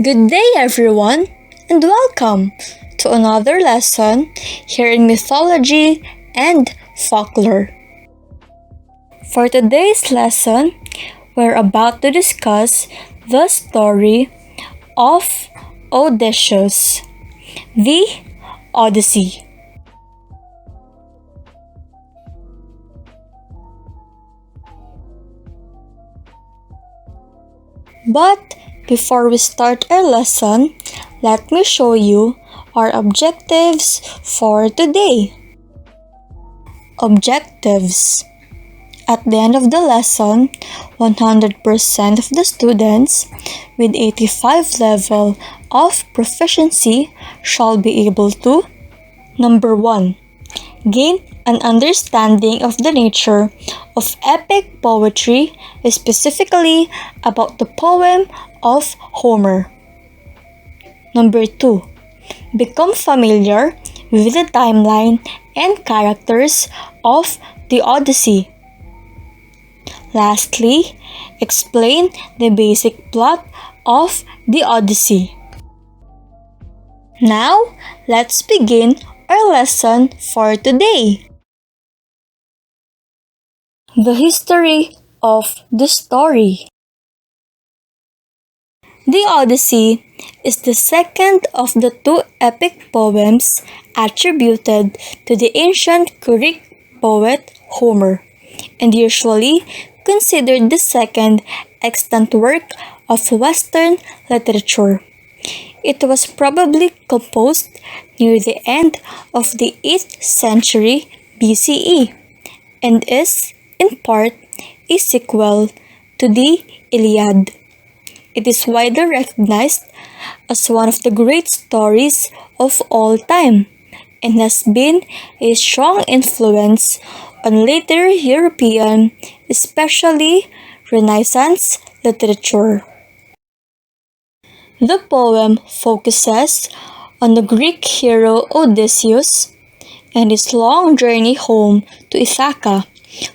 Good day, everyone, and welcome to another lesson here in mythology and folklore. For today's lesson, we're about to discuss the story of Odysseus, the Odyssey. But before we start our lesson, let me show you our objectives for today. Objectives. At the end of the lesson, 100% of the students with 85 level of proficiency shall be able to: Number 1. Gain an understanding of the nature of epic poetry, specifically about the poem of Homer. Number 2. Become familiar with the timeline and characters of the Odyssey. Lastly, explain the basic plot of the Odyssey. Now, let's begin our lesson for today. The history of the story. The Odyssey is the second of the two epic poems attributed to the ancient Greek poet Homer, and usually considered the second extant work of Western literature. It was probably composed near the end of the 8th century BCE and is, in part, a sequel to the Iliad. It is widely recognized as one of the great stories of all time and has been a strong influence on later European, especially Renaissance literature. The poem focuses on the Greek hero Odysseus and his long journey home to Ithaca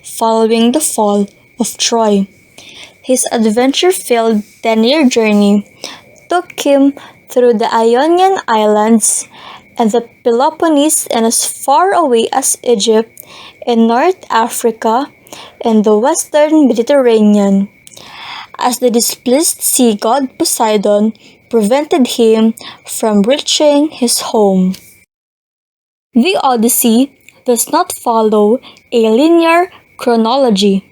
following the fall of Troy. His adventure-filled 10-year journey took him through the Ionian Islands and the Peloponnese and as far away as Egypt and North Africa and the Western Mediterranean, as the displeased sea god Poseidon prevented him from reaching his home. The Odyssey does not follow a linear chronology.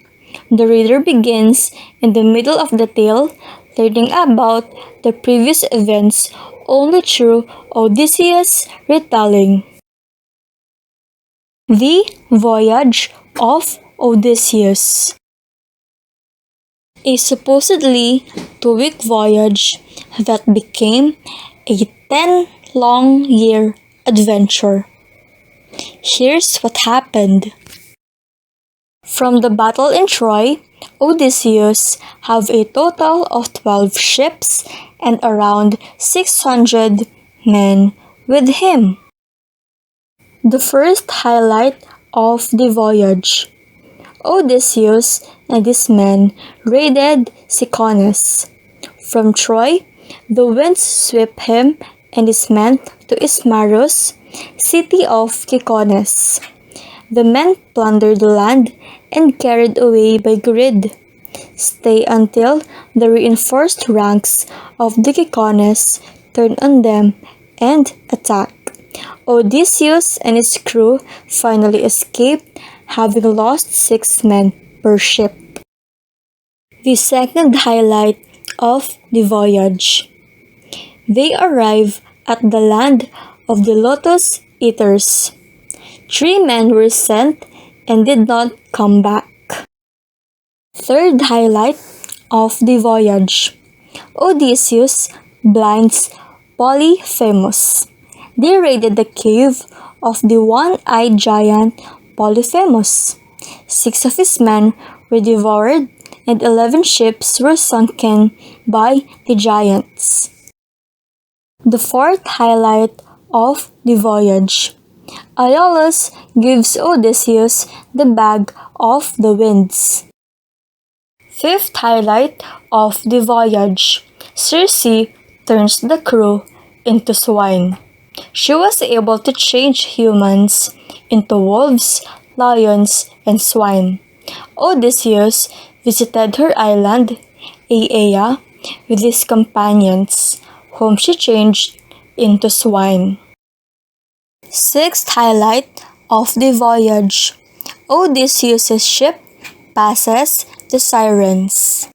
The reader begins in the middle of the tale, learning about the previous events only through Odysseus' retelling. The Voyage of Odysseus. A supposedly 2-week voyage that became a 10-long-year adventure. Here's what happened. From the battle in Troy, Odysseus had a total of 12 ships and around 600 men with him. The first highlight of the voyage. Odysseus and his men raided CICONES. From Troy, the winds swept him and his men to Ismarus, city of CICONES. The men plundered the land and carried away by greed. Stay until the reinforced ranks of the CICONES turned on them and attacked. Odysseus and his crew finally escaped, having lost 6 men per ship. The second highlight of the voyage. They arrive at the land of the LOTUS eaters. 3 men were sent and did not come back. Third highlight of the voyage. Odysseus blinds POLYPHEMUS. They raided the cave of the one-eyed giant POLYPHEMUS. 6 of his men were devoured and 11 ships were sunken by the giants. The fourth highlight of the voyage. Pylos gives Odysseus the bag of the winds. Fifth highlight of the voyage. Circe turns the crew into swine. She was able to change humans into wolves, lions, and swine. Odysseus visited her island, Aea, with his companions, whom she changed into swine. Sixth highlight of the voyage. Odysseus' ship passes the Sirens.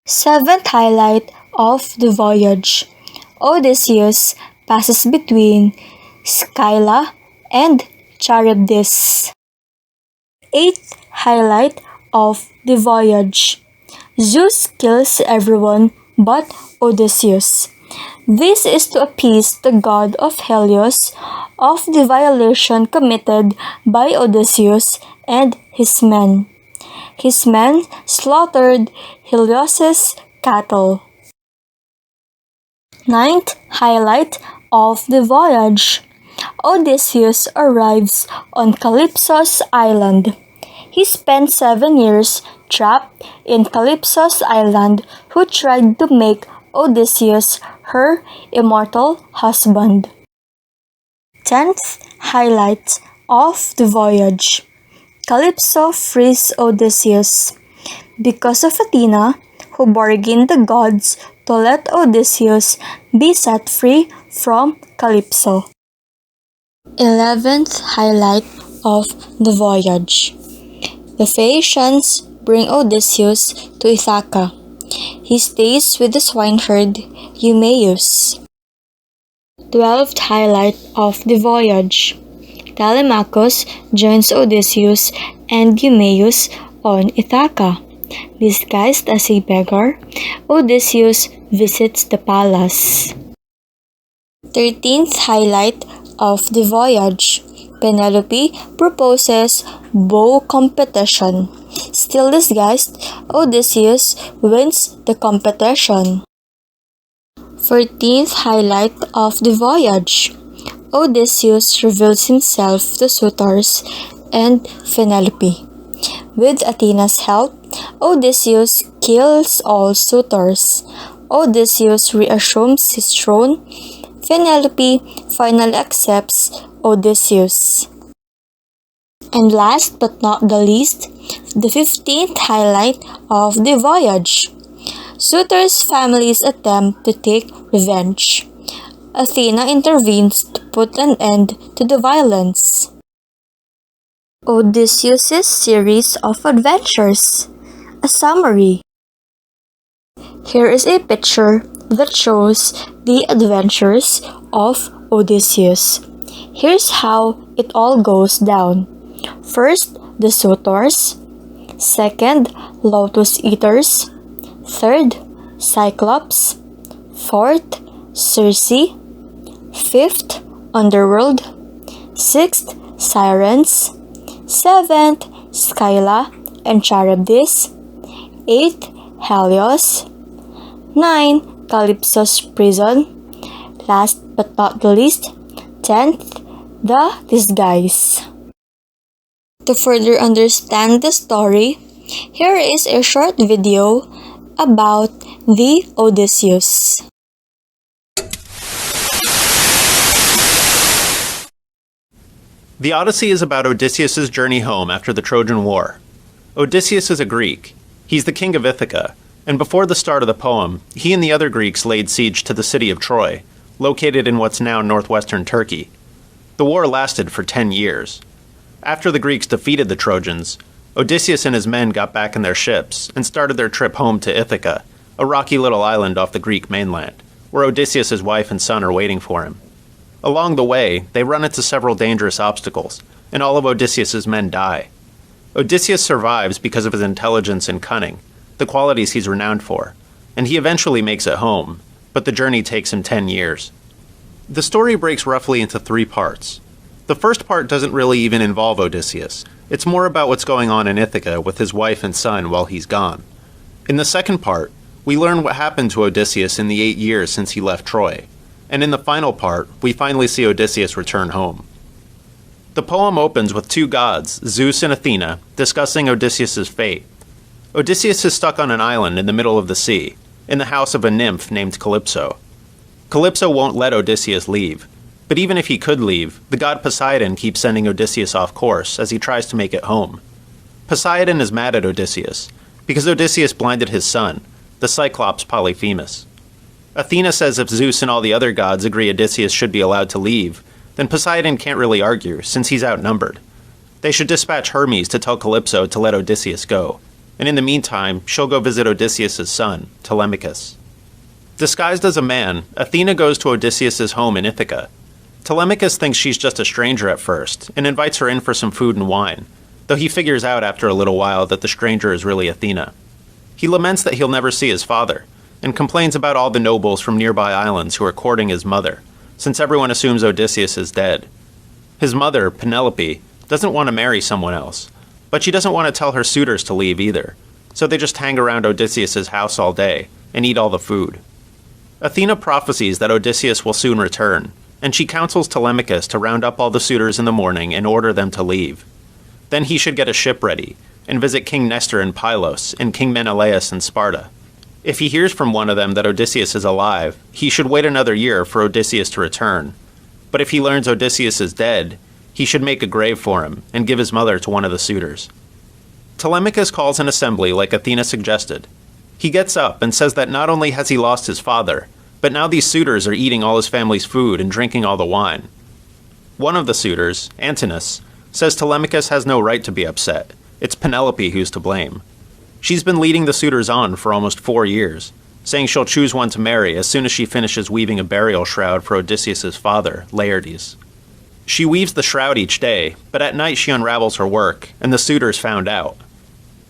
Seventh highlight of the voyage. Odysseus passes between Scylla and Charybdis. Eighth highlight of the voyage. Zeus kills everyone but Odysseus. This is to appease the god of Helios of the violation committed by Odysseus and his men. His men slaughtered Helios's cattle. Ninth highlight of the voyage. Odysseus arrives on CALYPSO'S island. He spent 7 years trapped in CALYPSO'S island, who tried to make Odysseus her immortal husband. 10th highlight of the voyage. Calypso frees Odysseus. Because of Athene, who bargained the gods to let Odysseus be set free from Calypso. 11th highlight of the voyage. The Phaeacians bring Odysseus to Ithaca. He stays with the swineherd EUMAIOS. 12th highlight of the voyage. Telemachos joins Odysseus and EUMAIOS on Ithaca. Disguised as a beggar, Odysseus visits the palace. 13th highlight of the voyage. Penelope proposes bow competition. Still disguised, Odysseus wins the competition. 14th highlight of the voyage. Odysseus reveals himself to suitors and Penelope. With Athena's help, Odysseus kills all suitors. Odysseus reassumes his throne. Penelope finally accepts Odysseus. And last but not the least, the 15th highlight of the voyage. Suitors' families attempt to take revenge. Athene intervenes to put an end to the violence. Odysseus' series of adventures. A summary. Here is a picture that shows the adventures of Odysseus. Here's how it all goes down. First, the suitors. Second, Lotus Eaters. Third, Cyclops. Fourth, Circe. Fifth, Underworld. Sixth, Sirens. Seventh, Scylla and Charybdis. Eighth, Helios. 9. Calypso's prison. Last but not the least, 10th, the disguise. To further understand the story, here is a short video about the Odysseus. The Odyssey is about Odysseus' journey home after the Trojan War. Odysseus is a Greek. He's the king of Ithaca, and before the start of the poem, he and the other Greeks laid siege to the city of Troy, located in what's now northwestern Turkey. The war lasted for 10 years. After the Greeks defeated the Trojans, Odysseus and his men got back in their ships and started their trip home to Ithaca, a rocky little island off the Greek mainland, where Odysseus' wife and son are waiting for him. Along the way, they run into several dangerous obstacles, and all of Odysseus' men die. Odysseus survives because of his intelligence and cunning, the qualities he's renowned for, and he eventually makes it home, but the journey takes him 10 years. The story breaks roughly into 3 parts. The first part doesn't really even involve Odysseus. It's more about what's going on in Ithaca with his wife and son while he's gone. In the second part, we learn what happened to Odysseus in the 8 years since he left Troy. And in the final part, we finally see Odysseus return home. The poem opens with 2 gods, Zeus and Athene, discussing Odysseus' fate. Odysseus is stuck on an island in the middle of the sea, in the house of a nymph named Calypso. Calypso won't let Odysseus leave, but even if he could leave, the god Poseidon keeps sending Odysseus off course as he tries to make it home. Poseidon is mad at Odysseus, because Odysseus blinded his son, the Cyclops Polyphemus. Athena says if Zeus and all the other gods agree Odysseus should be allowed to leave, then Poseidon can't really argue, since he's outnumbered. They should dispatch Hermes to tell Calypso to let Odysseus go, and in the meantime, she'll go visit Odysseus' son, Telemachus. Disguised as a man, Athena goes to Odysseus' home in Ithaca. Telemachus thinks she's just a stranger at first, and invites her in for some food and wine, though he figures out after a little while that the stranger is really Athena. He laments that he'll never see his father, and complains about all the nobles from nearby islands who are courting his mother, since everyone assumes Odysseus is dead. His mother, Penelope, doesn't want to marry someone else, but she doesn't want to tell her suitors to leave either, so they just hang around Odysseus' house all day and eat all the food. Athena prophesies that Odysseus will soon return, and she counsels Telemachus to round up all the suitors in the morning and order them to leave. Then he should get a ship ready, and visit King Nestor in Pylos and King Menelaos in Sparta. If he hears from one of them that Odysseus is alive, he should wait another year for Odysseus to return. But if he learns Odysseus is dead, he should make a grave for him and give his mother to one of the suitors. Telemachus calls an assembly like Athena suggested. He gets up and says that not only has he lost his father, but now these suitors are eating all his family's food and drinking all the wine. One of the suitors, Antinous, says Telemachus has no right to be upset. It's Penelope who's to blame. She's been leading the suitors on for almost 4 years, saying she'll choose one to marry as soon as she finishes weaving a burial shroud for Odysseus' father, Laertes. She weaves the shroud each day, but at night she unravels her work, and the suitors found out.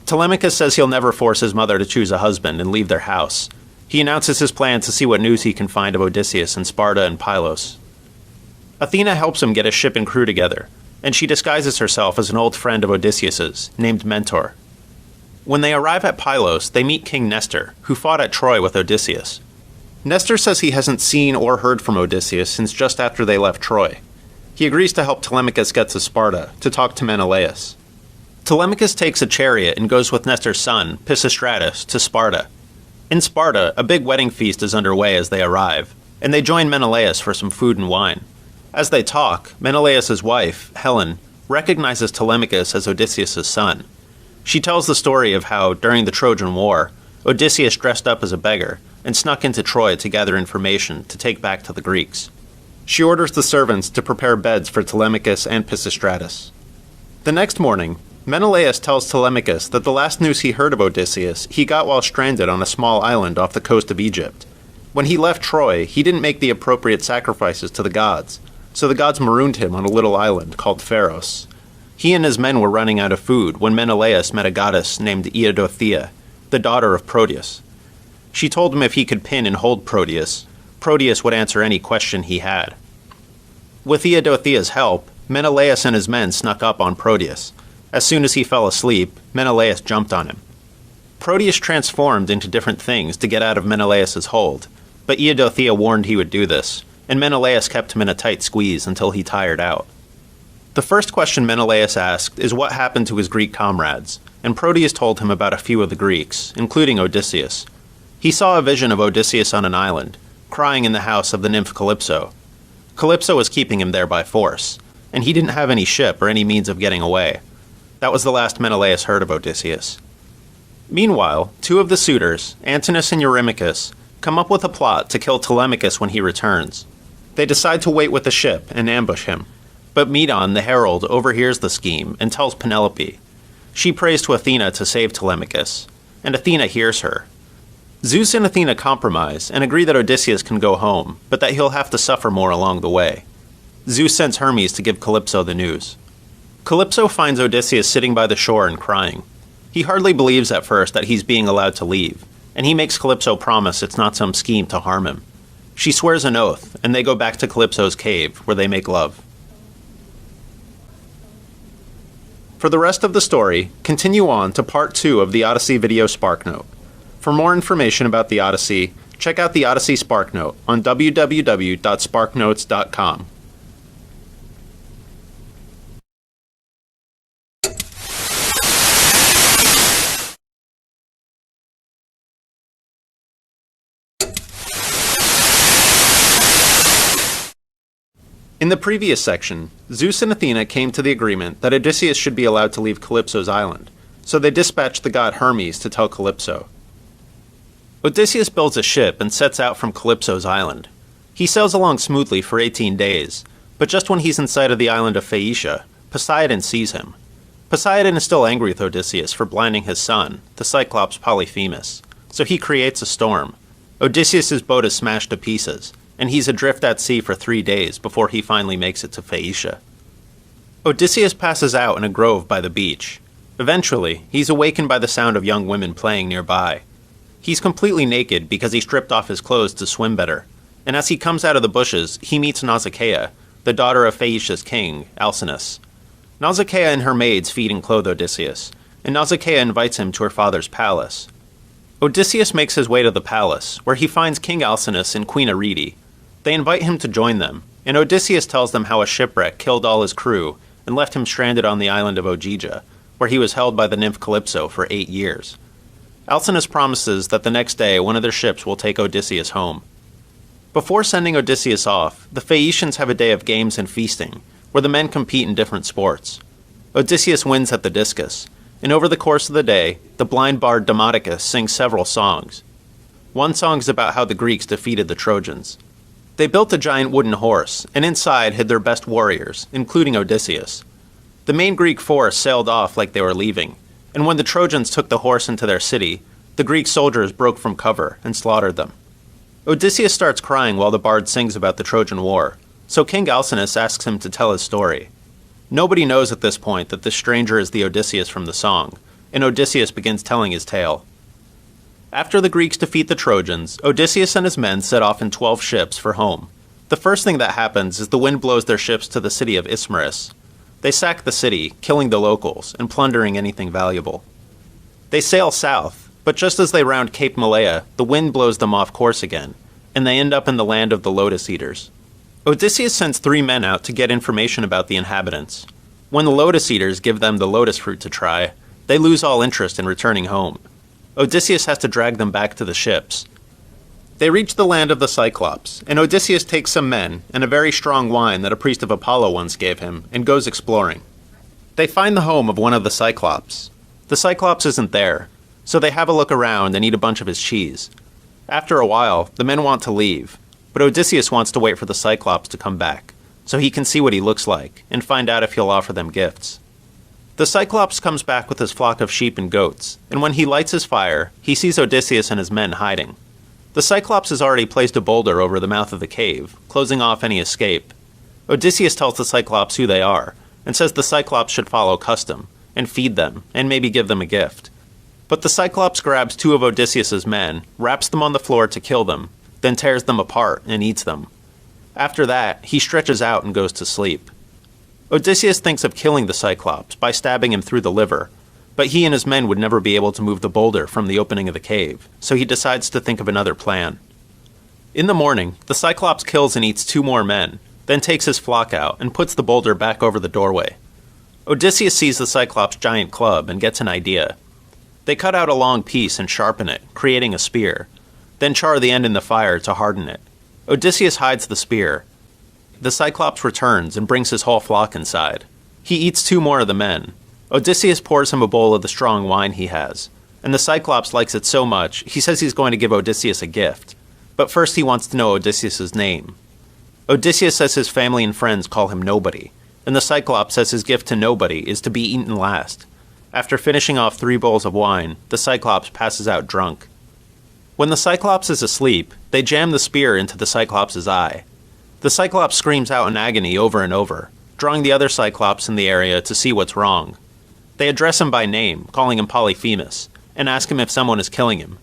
Telemachus says he'll never force his mother to choose a husband and leave their house. He announces his plan to see what news he can find of Odysseus in Sparta and Pylos. Athena helps him get a ship and crew together, and she disguises herself as an old friend of Odysseus's, named Mentor. When they arrive at Pylos, they meet King Nestor, who fought at Troy with Odysseus. Nestor says he hasn't seen or heard from Odysseus since just after they left Troy. He agrees to help Telemachus get to Sparta to talk to Menelaos. Telemachus takes a chariot and goes with Nestor's son, Pisistratus, to Sparta. In Sparta, a big wedding feast is underway as they arrive, and they join Menelaos for some food and wine. As they talk, Menelaos' wife, Helen, recognizes Telemachus as Odysseus' son. She tells the story of how, during the Trojan War, Odysseus dressed up as a beggar and snuck into Troy to gather information to take back to the Greeks. She orders the servants to prepare beds for Telemachus and Pisistratus. The next morning, Menelaos tells Telemachus that the last news he heard of Odysseus he got while stranded on a small island off the coast of Egypt. When he left Troy, he didn't make the appropriate sacrifices to the gods, so the gods marooned him on a little island called Pharos. He and his men were running out of food when Menelaos met a goddess named Eidothea, the daughter of Proteus. She told him if he could pin and hold Proteus, Proteus would answer any question he had. With Eidothea's help, Menelaos and his men snuck up on Proteus. As soon as he fell asleep, Menelaos jumped on him. Proteus transformed into different things to get out of Menelaos' hold, but Eidothea warned he would do this, and Menelaos kept him in a tight squeeze until he tired out. The first question Menelaos asked is what happened to his Greek comrades, and Proteus told him about a few of the Greeks, including Odysseus. He saw a vision of Odysseus on an island, crying in the house of the nymph Calypso. Calypso was keeping him there by force, and he didn't have any ship or any means of getting away. That was the last Menelaos heard of Odysseus. Meanwhile, two of the suitors, Antinous and Eurymachus, come up with a plot to kill Telemachus when he returns. They decide to wait with the ship and ambush him, but Medon, the herald, overhears the scheme and tells Penelope. She prays to Athena to save Telemachus, and Athena hears her. Zeus and Athena compromise and agree that Odysseus can go home, but that he'll have to suffer more along the way. Zeus sends Hermes to give Calypso the news. Calypso finds Odysseus sitting by the shore and crying. He hardly believes at first that he's being allowed to leave, and he makes Calypso promise it's not some scheme to harm him. She swears an oath, and they go back to Calypso's cave, where they make love. For the rest of the story, continue on to Part 2 of the Odyssey video SparkNote. For more information about the Odyssey, check out the Odyssey SparkNote on www.sparknotes.com. In the previous section, Zeus and Athena came to the agreement that Odysseus should be allowed to leave Calypso's island, so they dispatched the god Hermes to tell Calypso. Odysseus builds a ship and sets out from Calypso's island. He sails along smoothly for 18 days, but just when he's in sight of the island of Phaeacia, Poseidon sees him. Poseidon is still angry with Odysseus for blinding his son, the Cyclops Polyphemus, so he creates a storm. Odysseus' boat is smashed to pieces, and he's adrift at sea for 3 days before he finally makes it to Phaeacia. Odysseus passes out in a grove by the beach. Eventually, he's awakened by the sound of young women playing nearby. He's completely naked because he stripped off his clothes to swim better, and as he comes out of the bushes, he meets Nausicaa, the daughter of Phaeacia's king, Alcinous. Nausicaa and her maids feed and clothe Odysseus, and Nausicaa invites him to her father's palace. Odysseus makes his way to the palace, where he finds King Alcinous and Queen Arete. They invite him to join them, and Odysseus tells them how a shipwreck killed all his crew and left him stranded on the island of Ogygia, where he was held by the nymph Calypso for 8 years. Alcinous promises that the next day one of their ships will take Odysseus home. Before sending Odysseus off, the Phaeacians have a day of games and feasting, where the men compete in different sports. Odysseus wins at the discus, and over the course of the day, the blind bard Telemachos sings several songs. One song is about how the Greeks defeated the Trojans. They built a giant wooden horse, and inside hid their best warriors, including Odysseus. The main Greek force sailed off like they were leaving, and when the Trojans took the horse into their city, the Greek soldiers broke from cover and slaughtered them. Odysseus starts crying while the bard sings about the Trojan War, so King Alcinous asks him to tell his story. Nobody knows at this point that this stranger is the Odysseus from the song, and Odysseus begins telling his tale. After the Greeks defeat the Trojans, Odysseus and his men set off in 12 ships for home. The first thing that happens is the wind blows their ships to the city of Ismarus. They sack the city, killing the locals and plundering anything valuable. They sail south, but just as they round Cape Malea, the wind blows them off course again, and they end up in the land of the Lotus Eaters. Odysseus sends 3 men out to get information about the inhabitants. When the Lotus Eaters give them the lotus fruit to try, they lose all interest in returning home. Odysseus has to drag them back to the ships. They reach the land of the Cyclops, and Odysseus takes some men and a very strong wine that a priest of Apollo once gave him, and goes exploring. They find the home of one of the Cyclops. The Cyclops isn't there, so they have a look around and eat a bunch of his cheese. After a while, the men want to leave, but Odysseus wants to wait for the Cyclops to come back, so he can see what he looks like, and find out if he'll offer them gifts. The Cyclops comes back with his flock of sheep and goats, and when he lights his fire, he sees Odysseus and his men hiding. The Cyclops has already placed a boulder over the mouth of the cave, closing off any escape. Odysseus tells the Cyclops who they are, and says the Cyclops should follow custom, and feed them, and maybe give them a gift. But the Cyclops grabs 2 of Odysseus's men, wraps them on the floor to kill them, then tears them apart and eats them. After that, he stretches out and goes to sleep. Odysseus thinks of killing the Cyclops by stabbing him through the liver, but he and his men would never be able to move the boulder from the opening of the cave, so he decides to think of another plan. In the morning, the Cyclops kills and eats 2 more men, then takes his flock out and puts the boulder back over the doorway. Odysseus sees the Cyclops' giant club and gets an idea. They cut out a long piece and sharpen it, creating a spear, then char the end in the fire to harden it. Odysseus hides the spear. The Cyclops returns and brings his whole flock inside. He eats 2 more of the men. Odysseus pours him a bowl of the strong wine he has, and the Cyclops likes it so much, he says he's going to give Odysseus a gift. But first he wants to know Odysseus' name. Odysseus says his family and friends call him Nobody, and the Cyclops says his gift to Nobody is to be eaten last. After finishing off 3 bowls of wine, the Cyclops passes out drunk. When the Cyclops is asleep, they jam the spear into the Cyclops' eye. The Cyclops screams out in agony over and over, drawing the other Cyclops in the area to see what's wrong. They address him by name, calling him Polyphemus, and ask him if someone is killing him.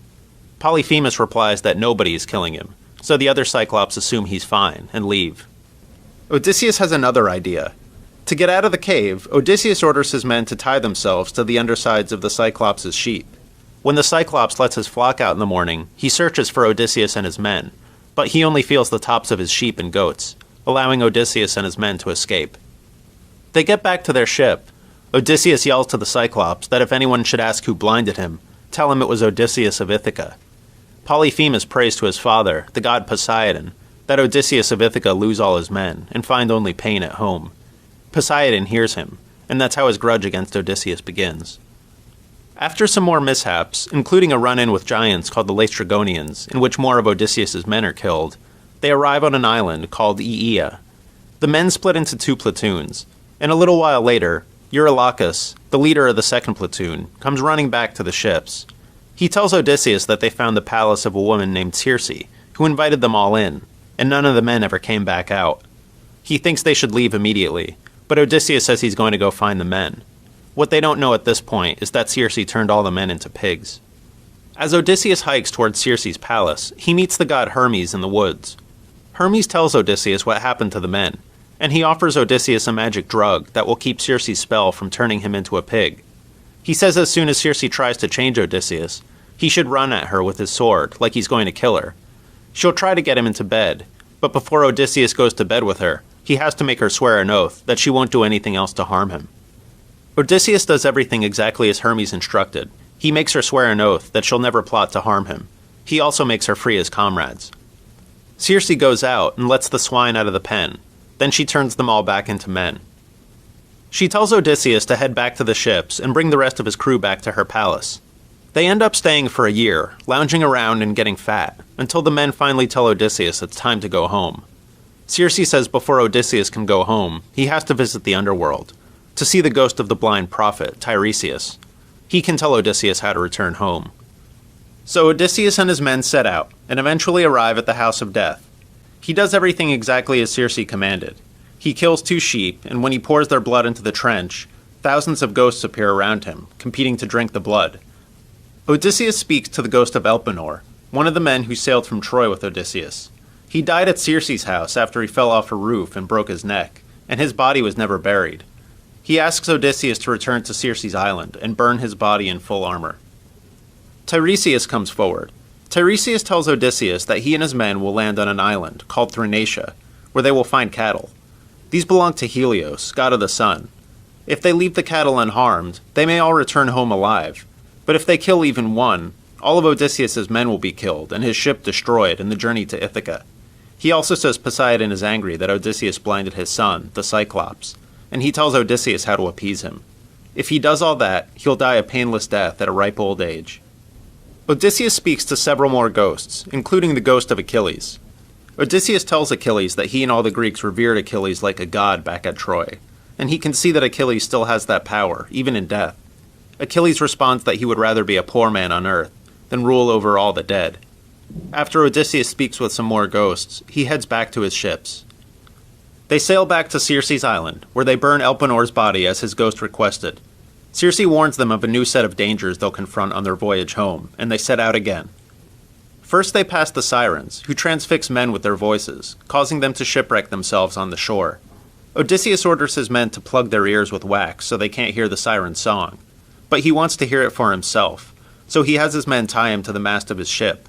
Polyphemus replies that nobody is killing him, so the other Cyclops assume he's fine and leave. Odysseus has another idea. To get out of the cave, Odysseus orders his men to tie themselves to the undersides of the Cyclops' sheep. When the Cyclops lets his flock out in the morning, he searches for Odysseus and his men, but he only feels the tops of his sheep and goats, allowing Odysseus and his men to escape. They get back to their ship. Odysseus yells to the Cyclops that if anyone should ask who blinded him, tell him it was Odysseus of Ithaca. Polyphemus prays to his father, the god Poseidon, that Odysseus of Ithaca lose all his men and find only pain at home. Poseidon hears him, and that's how his grudge against Odysseus begins. After some more mishaps, including a run-in with giants called the Laestrygonians, in which more of Odysseus's men are killed, they arrive on an island called Aea. The men split into 2 platoons, and a little while later, Eurylochus, the leader of the second platoon, comes running back to the ships. He tells Odysseus that they found the palace of a woman named Circe, who invited them all in, and none of the men ever came back out. He thinks they should leave immediately, but Odysseus says he's going to go find the men. What they don't know at this point is that Circe turned all the men into pigs. As Odysseus hikes towards Circe's palace, he meets the god Hermes in the woods. Hermes tells Odysseus what happened to the men, and he offers Odysseus a magic drug that will keep Circe's spell from turning him into a pig. He says as soon as Circe tries to change Odysseus, he should run at her with his sword, like he's going to kill her. She'll try to get him into bed, but before Odysseus goes to bed with her, he has to make her swear an oath that she won't do anything else to harm him. Odysseus does everything exactly as Hermes instructed. He makes her swear an oath that she'll never plot to harm him. He also makes her free his comrades. Circe goes out and lets the swine out of the pen. Then she turns them all back into men. She tells Odysseus to head back to the ships and bring the rest of his crew back to her palace. They end up staying for a year, lounging around and getting fat, until the men finally tell Odysseus it's time to go home. Circe says before Odysseus can go home, he has to visit the underworld, to see the ghost of the blind prophet, Tiresias. He can tell Odysseus how to return home. So Odysseus and his men set out, and eventually arrive at the House of Death. He does everything exactly as Circe commanded. He kills 2 sheep, and when he pours their blood into the trench, thousands of ghosts appear around him, competing to drink the blood. Odysseus speaks to the ghost of Elpenor, one of the men who sailed from Troy with Odysseus. He died at Circe's house after he fell off a roof and broke his neck, and his body was never buried. He asks Odysseus to return to Circe's island and burn his body in full armor. Tiresias comes forward. Tiresias tells Odysseus that he and his men will land on an island called Thrinacia, where they will find cattle. These belong to Helios, god of the sun. If they leave the cattle unharmed, they may all return home alive, but if they kill even one, all of Odysseus's men will be killed and his ship destroyed in the journey to Ithaca. He also says Poseidon is angry that Odysseus blinded his son, the Cyclops, and he tells Odysseus how to appease him. If he does all that, he'll die a painless death at a ripe old age. Odysseus speaks to several more ghosts, including the ghost of Achilles. Odysseus tells Achilles that he and all the Greeks revered Achilles like a god back at Troy, and he can see that Achilles still has that power, even in death. Achilles responds that he would rather be a poor man on earth than rule over all the dead. After Odysseus speaks with some more ghosts, he heads back to his ships. They sail back to Circe's island, where they burn Elpenor's body as his ghost requested. Circe warns them of a new set of dangers they'll confront on their voyage home, and they set out again. First they pass the Sirens, who transfix men with their voices, causing them to shipwreck themselves on the shore. Odysseus orders his men to plug their ears with wax so they can't hear the Siren's song, but he wants to hear it for himself, so he has his men tie him to the mast of his ship.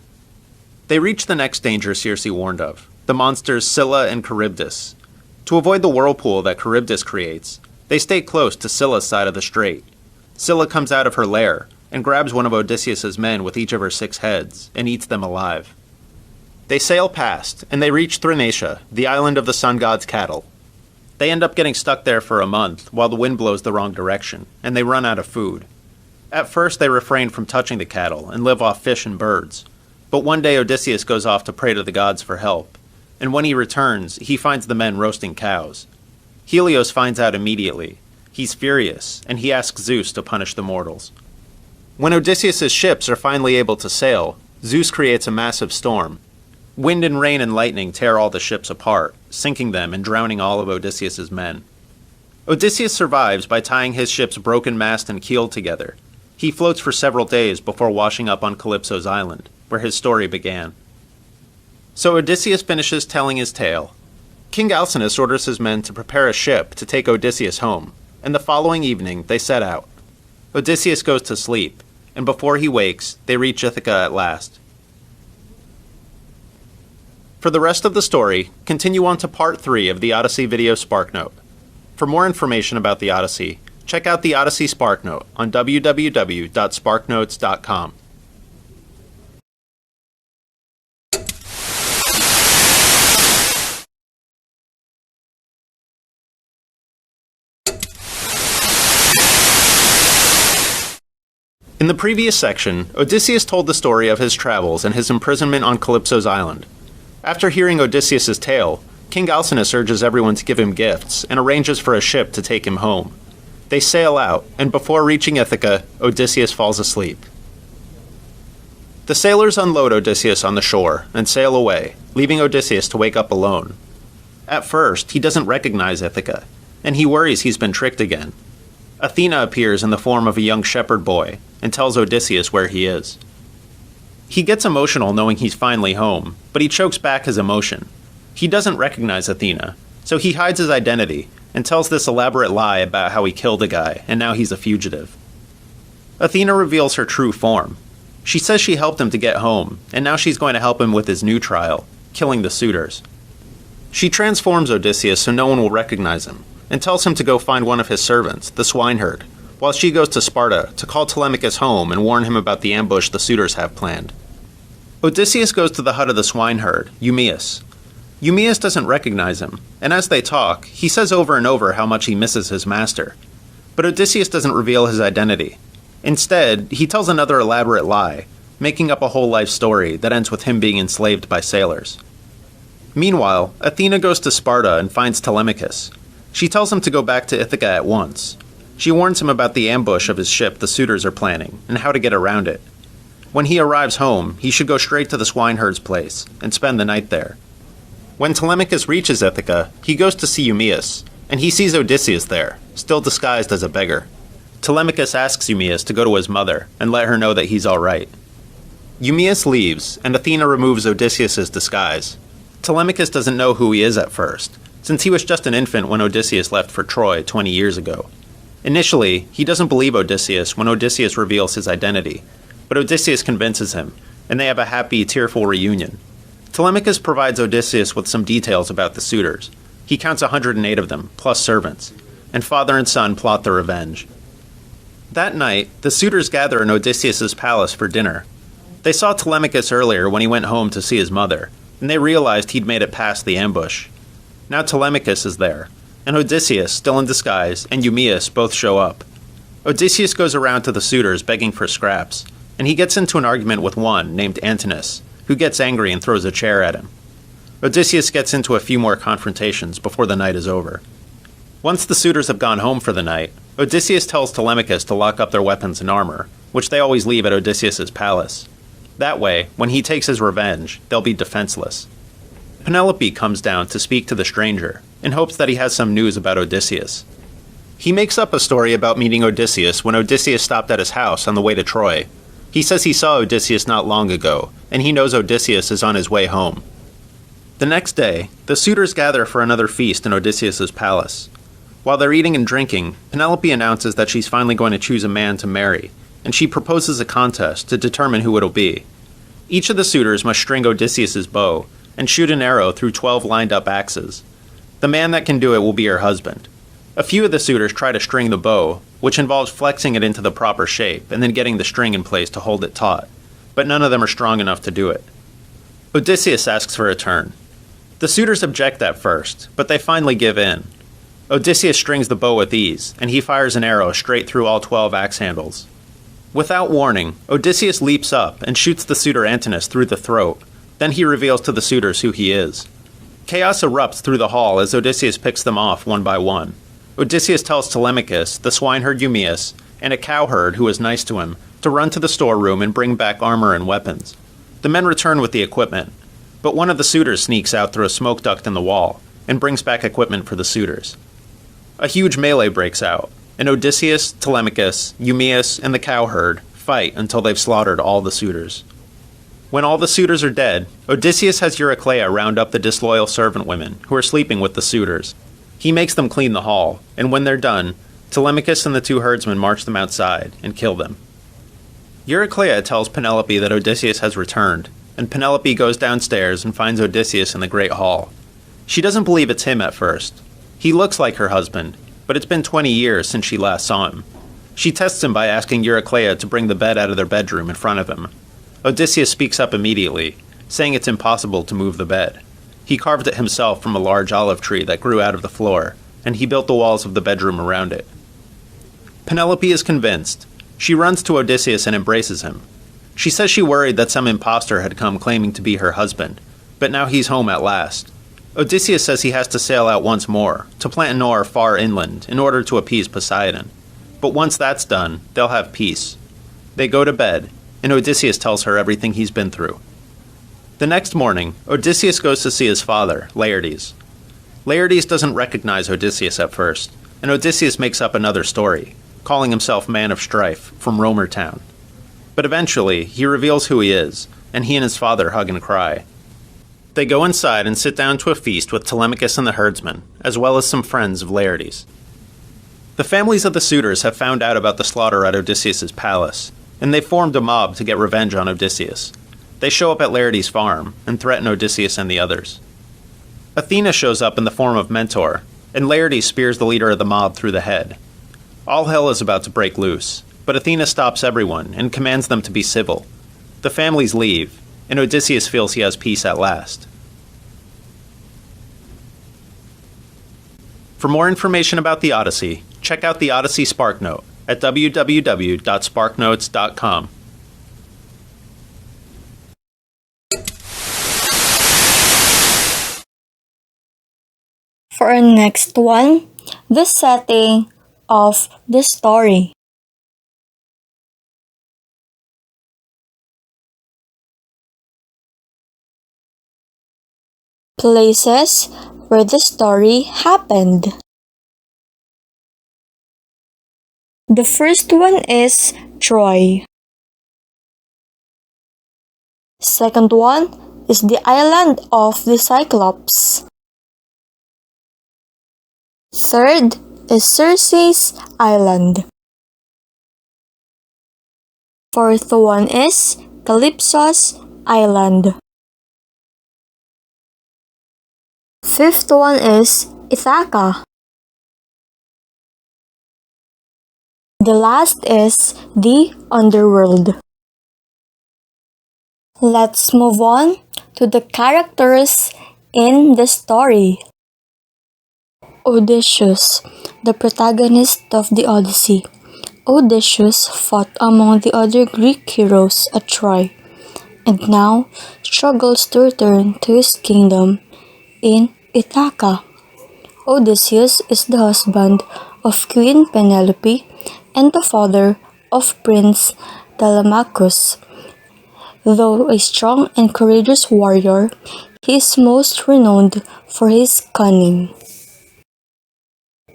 They reach the next danger Circe warned of, the monsters Scylla and Charybdis. To avoid the whirlpool that Charybdis creates, they stay close to Scylla's side of the strait. Scylla comes out of her lair and grabs one of Odysseus's men with each of her 6 heads and eats them alive. They sail past, and they reach Thrinacia, the island of the sun god's cattle. They end up getting stuck there for a month while the wind blows the wrong direction, and they run out of food. At first they refrain from touching the cattle and live off fish and birds, but one day Odysseus goes off to pray to the gods for help, and when he returns, he finds the men roasting cows. Helios finds out immediately. He's furious, and he asks Zeus to punish the mortals. When Odysseus's ships are finally able to sail, Zeus creates a massive storm. Wind and rain and lightning tear all the ships apart, sinking them and drowning all of Odysseus's men. Odysseus survives by tying his ship's broken mast and keel together. He floats for several days before washing up on CALYPSO'S island, where his story began. So Odysseus finishes telling his tale. King Alcinous orders his men to prepare a ship to take Odysseus home, and the following evening they set out. Odysseus goes to sleep, and before he wakes, they reach Ithaca at last. For the rest of the story, continue on to Part 3 of the Odyssey video SparkNote. For more information about the Odyssey, check out the Odyssey SparkNote on www.sparknotes.com. In the previous section, Odysseus told the story of his travels and his imprisonment on CALYPSO'S island. After hearing Odysseus' tale, King Alcinous urges everyone to give him gifts and arranges for a ship to take him home. They sail out, and before reaching Ithaca, Odysseus falls asleep. The sailors unload Odysseus on the shore and sail away, leaving Odysseus to wake up alone. At first, he doesn't recognize Ithaca, and he worries he's been tricked again. Athene appears in the form of a young shepherd boy and tells Odysseus where he is. He gets emotional knowing he's finally home, but he chokes back his emotion. He doesn't recognize Athene, so he hides his identity and tells this elaborate lie about how he killed a guy and now he's a fugitive. Athene reveals her true form. She says she helped him to get home, and now she's going to help him with his new trial, killing the suitors. She transforms Odysseus so no one will recognize him, and tells him to go find one of his servants, the swineherd, while she goes to Sparta to call Telemachus home and warn him about the ambush the suitors have planned. Odysseus goes to the hut of the swineherd, EUMAIOS. EUMAIOS doesn't recognize him, and as they talk, he says over and over how much he misses his master. But Odysseus doesn't reveal his identity. Instead, he tells another elaborate lie, making up a whole life story that ends with him being enslaved by sailors. Meanwhile, Athene goes to Sparta and finds Telemachus. She tells him to go back to Ithaca at once. She warns him about the ambush of his ship the suitors are planning, and how to get around it. When he arrives home, he should go straight to the swineherd's place, and spend the night there. When Telemachus reaches Ithaca, he goes to see EUMAIOS, and he sees Odysseus there, still disguised as a beggar. Telemachus asks EUMAIOS to go to his mother, and let her know that he's alright. EUMAIOS leaves, and Athene removes Odysseus' disguise. Telemachus doesn't know who he is at first, since he was just an infant when Odysseus left for Troy 20 years ago. Initially, he doesn't believe Odysseus when Odysseus reveals his identity, but Odysseus convinces him, and they have a happy, tearful reunion. Telemachus provides Odysseus with some details about the suitors. He counts 108 of them, plus servants, and father and son plot their revenge. That night, the suitors gather in Odysseus' palace for dinner. They saw Telemachus earlier when he went home to see his mother, and they realized he'd made it past the ambush. Now Telemachus is there, and Odysseus, still in disguise, and EUMAIOS both show up. Odysseus goes around to the suitors begging for scraps, and he gets into an argument with one named Antinous, who gets angry and throws a chair at him. Odysseus gets into a few more confrontations before the night is over. Once the suitors have gone home for the night, Odysseus tells Telemachus to lock up their weapons and armor, which they always leave at Odysseus' palace. That way, when he takes his revenge, they'll be defenseless. Penelope comes down to speak to the stranger, in hopes that he has some news about Odysseus. He makes up a story about meeting Odysseus when Odysseus stopped at his house on the way to Troy. He says he saw Odysseus not long ago, and he knows Odysseus is on his way home. The next day, the suitors gather for another feast in Odysseus' palace. While they're eating and drinking, Penelope announces that she's finally going to choose a man to marry, and she proposes a contest to determine who it'll be. Each of the suitors must string Odysseus' bow, and shoot an arrow through 12 lined-up axes. The man that can do it will be her husband. A few of the suitors try to string the bow, which involves flexing it into the proper shape and then getting the string in place to hold it taut, but none of them are strong enough to do it. Odysseus asks for a turn. The suitors object at first, but they finally give in. Odysseus strings the bow with ease, and he fires an arrow straight through all 12 axe handles. Without warning, Odysseus leaps up and shoots the suitor Antinous through the throat. Then he reveals to the suitors who he is. Chaos erupts through the hall as Odysseus picks them off one by one. Odysseus tells Telemachus, the swineherd EUMAIOS, and a cowherd who is nice to him, to run to the storeroom and bring back armor and weapons. The men return with the equipment, but one of the suitors sneaks out through a smoke duct in the wall and brings back equipment for the suitors. A huge melee breaks out, and Odysseus, Telemachus, EUMAIOS, and the cowherd fight until they've slaughtered all the suitors. When all the suitors are dead, Odysseus has Eurycleia round up the disloyal servant women who are sleeping with the suitors. He makes them clean the hall, and when they're done, Telemachus and the two herdsmen march them outside and kill them. Eurycleia tells Penelope that Odysseus has returned, and Penelope goes downstairs and finds Odysseus in the great hall. She doesn't believe it's him at first. He looks like her husband, but it's been 20 years since she last saw him. She tests him by asking Eurycleia to bring the bed out of their bedroom in front of him. Odysseus speaks up immediately, saying it's impossible to move the bed. He carved it himself from a large olive tree that grew out of the floor, and he built the walls of the bedroom around it. Penelope is convinced. She runs to Odysseus and embraces him. She says she worried that some impostor had come claiming to be her husband, but now he's home at last. Odysseus says he has to sail out once more, to plant an oar far inland, in order to appease Poseidon. But once that's done, they'll have peace. They go to bed, and Odysseus tells her everything he's been through. The next morning, Odysseus goes to see his father, Laertes. Laertes doesn't recognize Odysseus at first, and Odysseus makes up another story, calling himself Man of Strife, from Romer Town. But eventually, he reveals who he is, and he and his father hug and cry. They go inside and sit down to a feast with Telemachus and the herdsmen, as well as some friends of Laertes. The families of the suitors have found out about the slaughter at Odysseus' palace, and they formed a mob to get revenge on Odysseus. They show up at Laertes' farm and threaten Odysseus and the others. Athena shows up in the form of Mentor, and Laertes spears the leader of the mob through the head. All hell is about to break loose, but Athena stops everyone and commands them to be civil. The families leave, and Odysseus feels he has peace at last. For more information about the Odyssey, check out the Odyssey SparkNote at www.sparknotes.com. For our next one, the setting of the story. Places where the story happened. The first one is Troy. Second one is the island of the Cyclops. Third is Circe's island. Fourth one is CALYPSO'S island. Fifth one is Ithaca. The last is the underworld. Let's move on to the characters in the story. Odysseus, the protagonist of the Odyssey. Odysseus fought among the other Greek heroes at Troy, and now struggles to return to his kingdom in Ithaca. Odysseus is the husband of Queen Penelope and the father of Prince Telemachus. Though a strong and courageous warrior, he is most renowned for his cunning.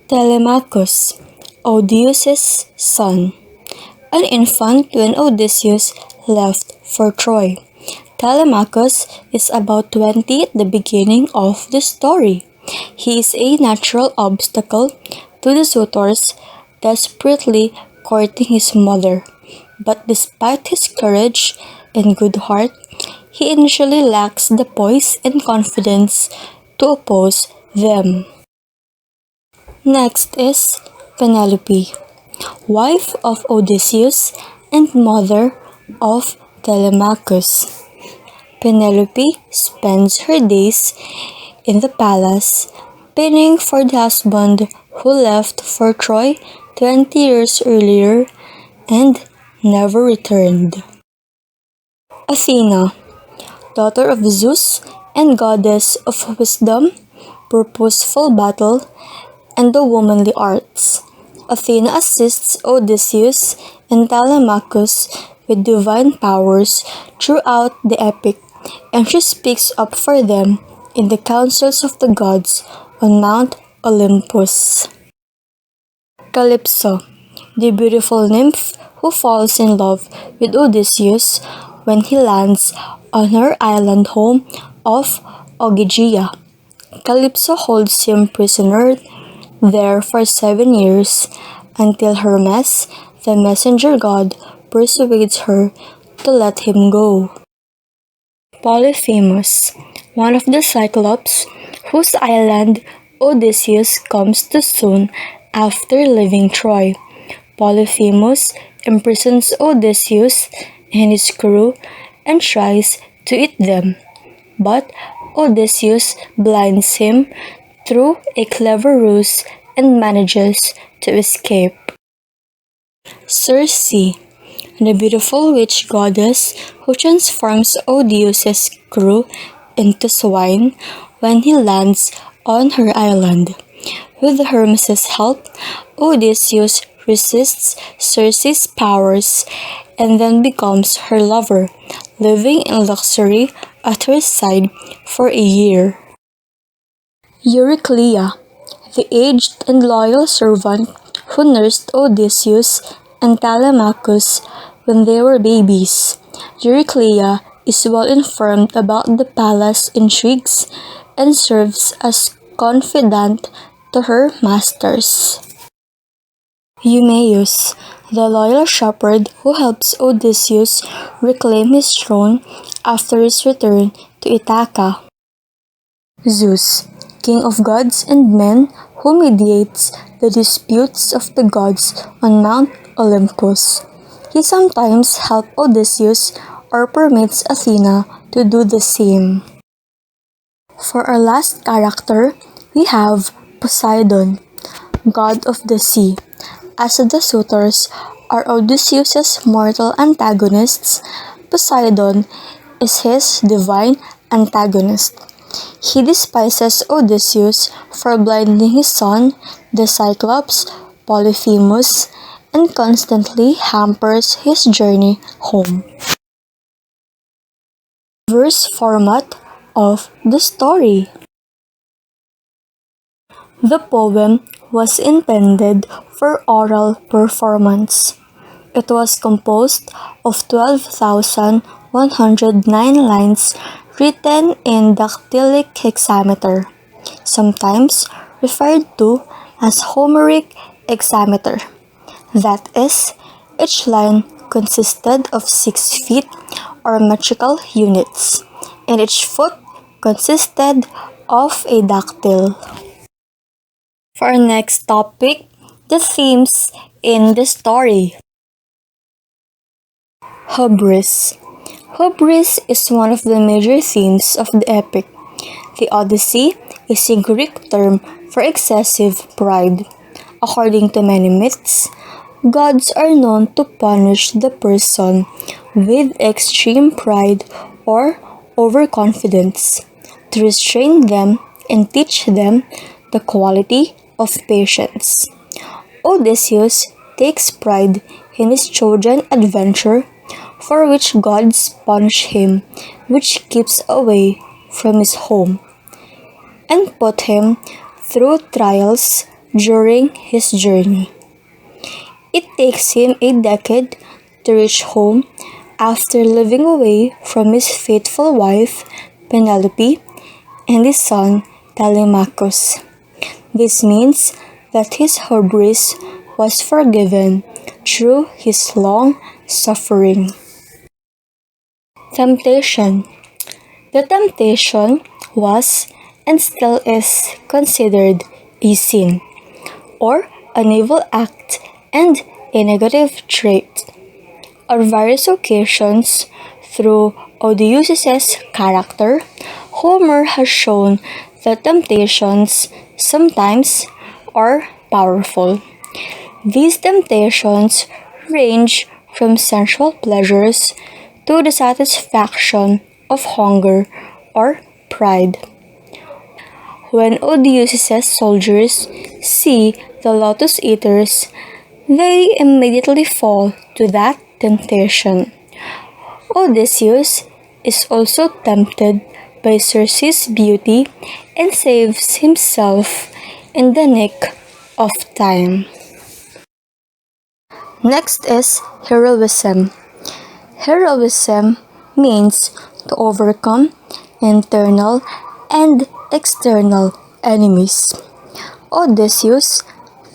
Telemachus, Odysseus' son. An infant when Odysseus left for Troy. Telemachus is about 20 at the beginning of the story. He is a natural obstacle to the suitors desperately courting his mother, but despite his courage and good heart, he initially lacks the poise and confidence to oppose them. Next is Penelope, wife of Odysseus and mother of Telemachus. Penelope spends her days in the palace, pining for the husband who left for Troy 20 years earlier and never returned. Athena, daughter of Zeus and goddess of wisdom, purposeful battle, and the womanly arts. Athena assists Odysseus and Telemachus with divine powers throughout the epic, and she speaks up for them in the councils of the gods on Mount Olympus. Calypso, the beautiful nymph who falls in love with Odysseus when he lands on her island home of Ogygia. Calypso holds him prisoner there for 7 years until Hermes, the messenger god, persuades her to let him go. Polyphemus, one of the Cyclops whose island Odysseus comes to soon after leaving Troy. Polyphemus imprisons Odysseus and his crew and tries to eat them, but Odysseus blinds him through a clever ruse and manages to escape. CIRCE, the beautiful witch goddess who transforms Odysseus' crew into swine when he lands on her island. With Hermes' help, Odysseus resists Circe's powers and then becomes her lover, living in luxury at her side for a year. Euryclea, the aged and loyal servant who nursed Odysseus and Telemachus when they were babies. Euryclea is well informed about the palace intrigues and serves as confidant to her masters. Eumaeus, the loyal shepherd who helps Odysseus reclaim his throne after his return to Ithaca. Zeus, king of gods and men who mediates the disputes of the gods on Mount Olympus. He sometimes helps Odysseus or permits Athena to do the same. For our last character, we have Poseidon, god of the sea. As the suitors are Odysseus' mortal antagonists, Poseidon is his divine antagonist. He despises Odysseus for blinding his son, the Cyclops, Polyphemus, and constantly hampers his journey home. Verse format of the story. The poem was intended for oral performance. It was composed of 12,109 lines written in dactylic hexameter, sometimes referred to as Homeric hexameter. That is, each line consisted of 6 feet or metrical units, and each foot consisted of a dactyl. For our next topic, the themes in the story. Hubris. Hubris is one of the major themes of the epic. The Odyssey is a Greek term for excessive pride. According to many myths, gods are known to punish the person with extreme pride or overconfidence, to restrain them and teach them the quality of patience. Odysseus takes pride in his Trojan adventure, for which gods punish him, which keeps away from his home, and put him through trials during his journey. It takes him a decade to reach home after living away from his faithful wife, Penelope, and his son, Telemachos. This means that his hubris was forgiven through his long suffering. Temptation. The temptation was and still is considered a sin, or an evil act and a negative trait. On various occasions, through Odysseus' character, Homer has shown that temptations sometimes are powerful. These temptations range from sensual pleasures to the satisfaction of hunger or pride. When Odysseus' soldiers see the lotus eaters, they immediately fall to that temptation. Odysseus is also tempted by Circe's beauty and saves himself in the nick of time. Next is heroism. Heroism means to overcome internal and external enemies. Odysseus,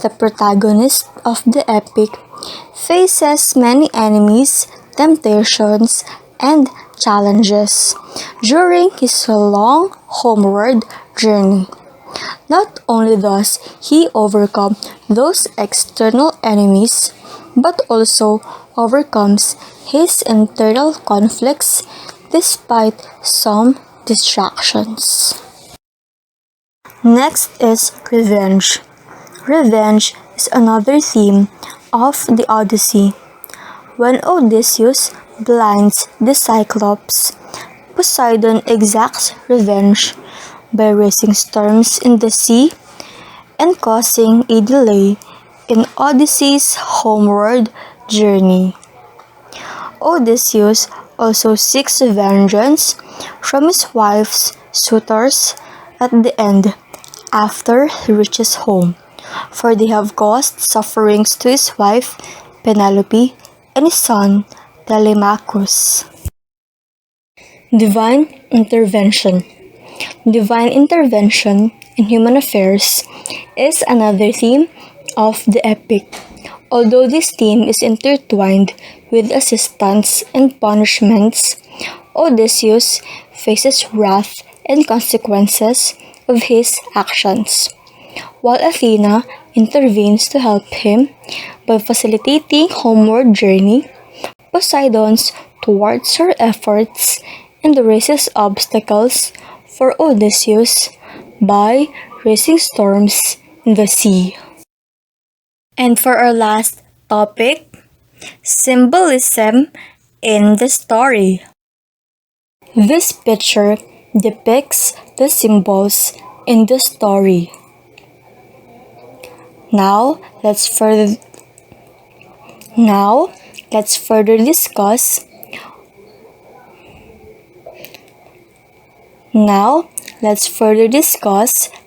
the protagonist of the epic, faces many enemies, temptations, and challenges during his long homeward journey. Not only does he overcome those external enemies, but also overcomes his internal conflicts despite some distractions. Next is revenge. Revenge is another theme of the Odyssey. When Odysseus blinds the Cyclops, Poseidon exacts revenge by raising storms in the sea and causing a delay in Odyssey's homeward journey. Odysseus also seeks vengeance from his wife's suitors at the end after he reaches home, for they have caused sufferings to his wife Penelope and his son Telemachus. Divine intervention. Divine intervention in human affairs is another theme of the epic. Although this theme is intertwined with assistance and punishments, Odysseus faces wrath and consequences of his actions, while Athena intervenes to help him by facilitating homeward journey. Poseidon thwarts her efforts and raises obstacles for Odysseus by raising storms in the sea. And for our last topic, symbolism in the story. This picture depicts the symbols in the story. Now, let's further discuss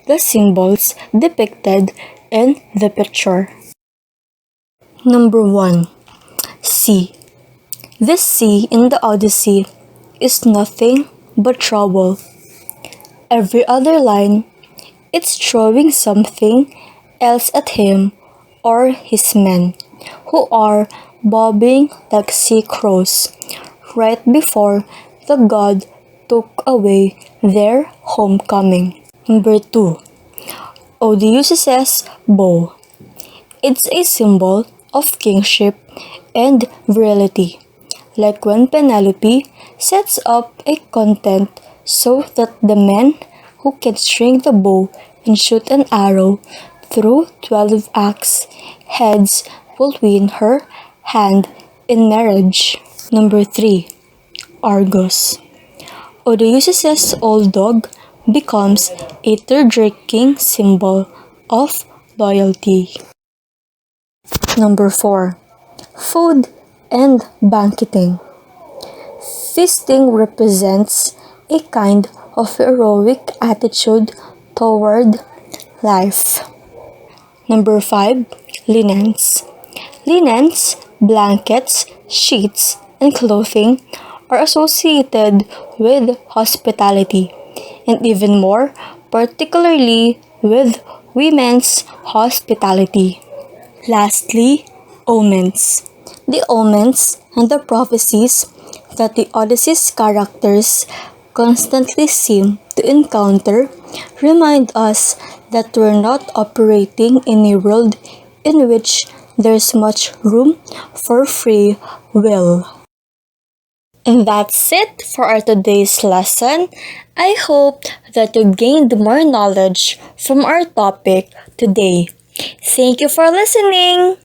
the symbols depicted in the picture. Number 1. Sea. This sea in the Odyssey is nothing but trouble. Every other line, it's throwing something else at him or his men, who are bobbing like sea crows right before the god took away their homecoming. Number 2. Odysseus' bow. It's a symbol of kingship and virility, like when Penelope sets up a contest so that the man who can string the bow and shoot an arrow through 12 axe heads will win her hand in marriage. Number 3. Argos. Odysseus' old dog becomes a tear-jerking symbol of loyalty. Number 4. Food and banqueting. Feasting represents a kind of heroic attitude toward life. Number 5. Linens. Linens, blankets, sheets, and clothing are associated with hospitality, and even more particularly with women's hospitality. Lastly, omens. The omens and the prophecies that the Odyssey's characters constantly seem to encounter remind us that we're not operating in a world in which there's much room for free will. And that's it for our today's lesson. I hope that you gained more knowledge from our topic today. Thank you for listening!